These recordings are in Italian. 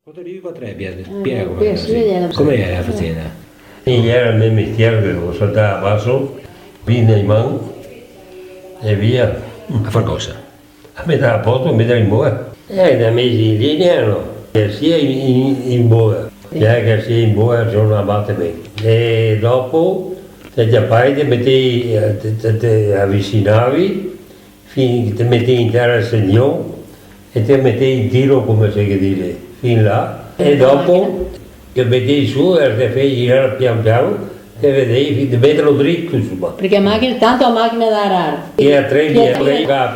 Quando arrivi qua a Trebbia, spiega sì, com'è la faccenda? Ieri era il mio mestiere, avevo saltato a basso, vino in mano e via. A far cosa? A mettere a posto, a mettere in boa. Da mesi in linea, no? Sia in boa, che sia in boa sono una batte bene. E dopo, te già fai, ti avvicinavi, ti metti in terra il segnone e ti metti in tiro, come si dice, fin là. E dopo ti metti su e ti fai girare pian piano e vedevi di metterlo dritto, insomma. Perché tanto a macchina da arare. E a tre via,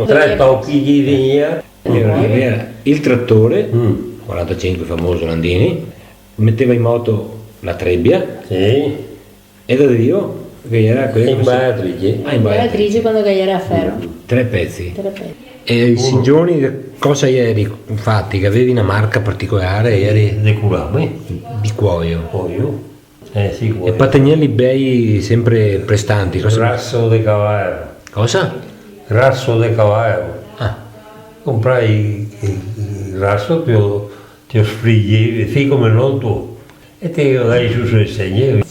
tre tocchi di via. Era il trattore, 45 famoso Landini, metteva in moto la Trebbia Sì, e da Dio che era quello in Beatrice. in Beatrice quando era a ferro. 3 pezzi. 3 pezzi. E i sigioni cosa eri infatti che avevi una marca particolare eri De curame, di cuoio cuoio. Sì, e cuoio. patagnelli bei sempre prestanti. Grasso de cavallo. Cosa? Grasso de cavallo. Ah, Comprai il grasso, ti lo sfriggevi, sì come non tu. E te lo dai su sui segni.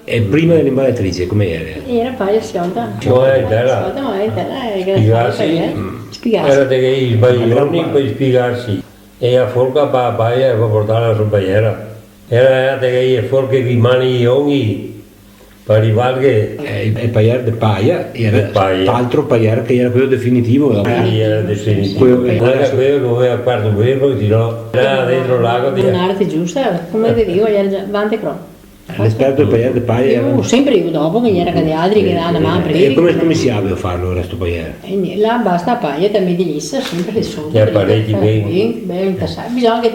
e prima dell'imballatrice come era? Era poi sciolta. Non è intera. Ma è intera. Spiegarsi. Spiegarsi. Era che i sbaglioni per spiegarsi. E a forca per la paia e per portarla su pagliera. Era che i forche di mani ogni per arrivare che Il pagliar de Paia era De Paia. l'altro pagliar che era quello definitivo. era definitivo. Quello Non era quello che aveva quarto quello, no, era dentro l'ago di... Un'arte giusta, come ti dico, era già avanti cro. L'esperto del pagliar de Paia era... Sempre io dopo che era che altri che danno una mano E come si abbia a farlo ora sto pagliar? Là basta a paglia, te metti lì, sempre le soldi. Ti apparecchi bene. Bello intassato. Bisogna che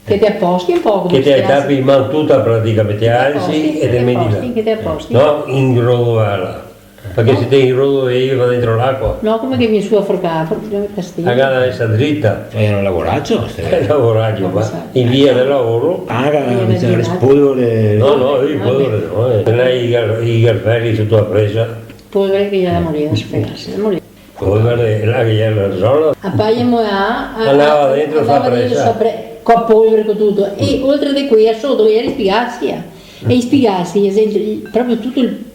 ti apposti un po'. Che ti tappi in mano tutta praticamente, alzi e ti metti là. Che ti apposti. No, in rodovarla. Perché se te in rodovevi va dentro l'acqua. No, come che vieni su a forcare, forse castigo. La gara resta dritta. Era un lavoraggio? È lavoraggio, ma in via del lavoro. Le spoglie... No, io poi no. I garfelli sotto la presa. Poi vedere che gli da morire, spiegarsi, da morire. Poi guarda, là che c'era la zona. A paglia Andava dentro fa presa. Con polvere, con tutto. E oltre di qui, a sotto, era spiegarsi. E spiegarsi, proprio tutto il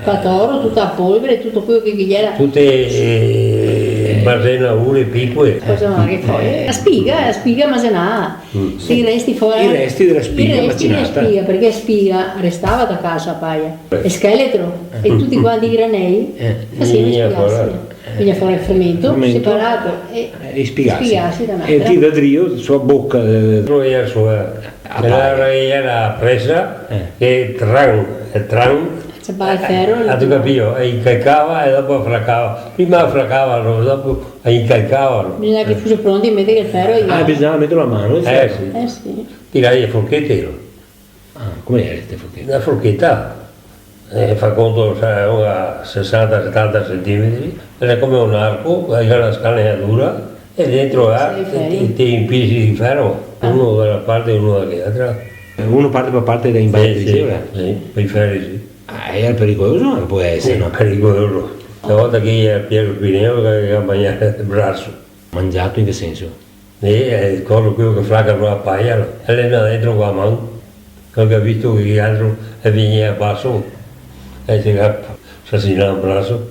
patoro, tutta la polvere, tutto quello che gli era. Tutte basenature piccole. Cosa ma che poi? La spiga macinata. I resti fuori. I resti della spiga I resti della macinata. spiga, perché spiga restava da casa a paia. E scheletro. E tutti quanti i granei facevano Veniva spiegarsi. Veniva fuori il fermento separato e spiegarsi. da E ti da Dio, sua bocca... Dentro era sua. Era presa e tran. separava il ferro. Tu capito? E incalcava e dopo fraccava. Prima fraccavano, dopo incalcavano. Bisogna che fosse pronti a mettere il ferro e bisognava mettere la mano. Sì. sì. Tirai le forchette. Come era queste forchette? La forchetta fa conto una 60-70 centimetri, è come un arco, hai la scaneatura e dentro ha ti impisi di ferro, uno da una parte e uno dall'altra. Uno parte per parte da imballatrice? Sì, per i ferri sì. Era pericoloso anche può essere, no? Pericoloso. Una volta che era Piero Pineo che ha mangiato il braccio. Mangiato in che senso? E il collo quello che fracca la paia, e lei era dentro con la mano, quello che ha visto che altro e veniva a basso. E si assassinava il braccio.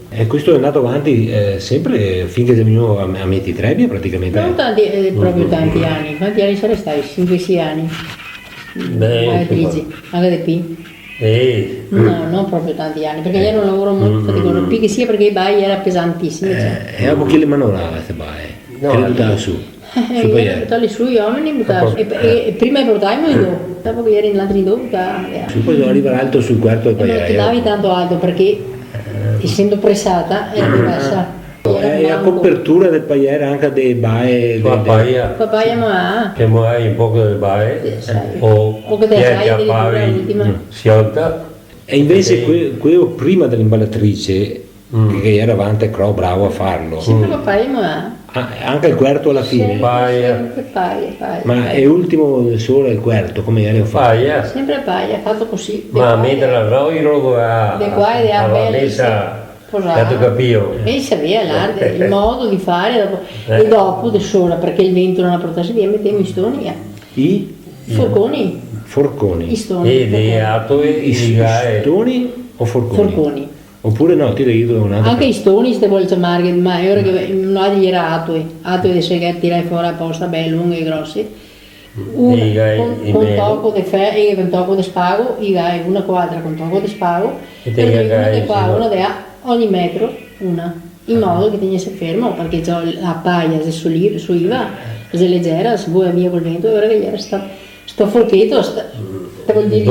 E questo è andato avanti sempre finché è venuto a Metti Trebbia praticamente? Non tanti, proprio tanti anni. Quanti anni sono stati? 5-6 anni. Anche di P. No, non proprio tanti anni, perché era un lavoro molto faticoso. P che sia perché i bai era pesantissimo. E a pochi le manovra queste baie? No, che le buttava su? Buttali su gli uomini, e prima portavamo in dopo, dopo che eri in l'altro in dopo, su poi devo arrivare alto sul quarto del non ti davi tanto alto perché essendo pressata era diversa. E la copertura del pagliere anche dei baie La paia, Papaya ma che muovi un po' del baie, o che te che sai devi appavi sciolta. e invece quello prima dell'imballatrice che era avanti e Cro bravo a farlo sempre papaya ma anche il quarto alla fine Paia. Paia. ma è ultimo solo il quarto come era fatto Paia. Sempre paia, fatto così. Ma mentre la noi rogo De qua e de a aveva belle, messa Tanto capivo. E sapeva l'arte, il modo di fare e dopo da sola, perché il vento non la portasse via, mettevo i stoni, I forconi, forconi. i stoni, E dei atoi, Stoni o forconi? forconi. Oppure no, ti dico un'altra. Anche i stoni si vuole chiamare, ma ora che non era atoi di se tirare fuori apposta, belli, lunghi e grossi. Una con tocco di ferro e un tocco di spago, una quadra con tocco di spago, E e una di qua, sì, una di là, ogni metro una, in modo che tenesse fermo, perché già la paglia se suiva, se leggera, se vuoi via col vento, e ora che era sto forchetto, vuol dire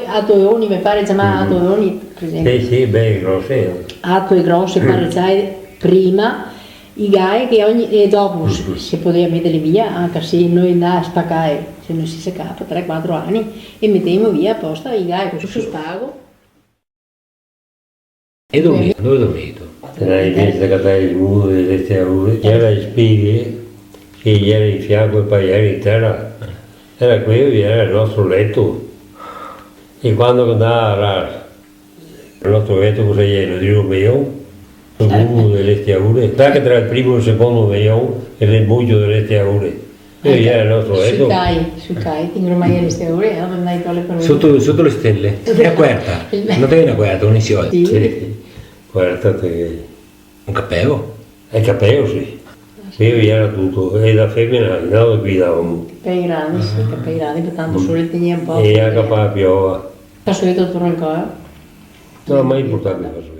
atoeoni, mi pare chiamare atoeoni, per esempio. Sì, beh, grossi. Atoi grossi, parecchiai prima, i gai che e dopo si poteva mettere via, anche se noi andavamo a spaccare, se non si seccava, 3-4 anni, e mettiamo via apposta i gai con su spago. E dove ho dormito? Era invece che dai il muro delle teature, era in spighe, che era in fianco e poi era in terra. Era quello, era il nostro letto. E quando andava il nostro letto cosa era? Di un meion, il muro delle teature. Anche tra il primo e il secondo meion era il buio delle teature. E era il nostro letto. Sui cai, tingono mai le steore, non andai con le parole. Sotto le stelle. E a querta. Non te una querta, un insieme. Sì, guardate, Un capello. è capello sì. Qui era tutto, e da femmina noi guidavamo. Capelli grandi, sì, capelli grandi, per tanto sole tenia un po'. E anche per la piova. Posso vedere tutto ancora? Non è mai importante questo.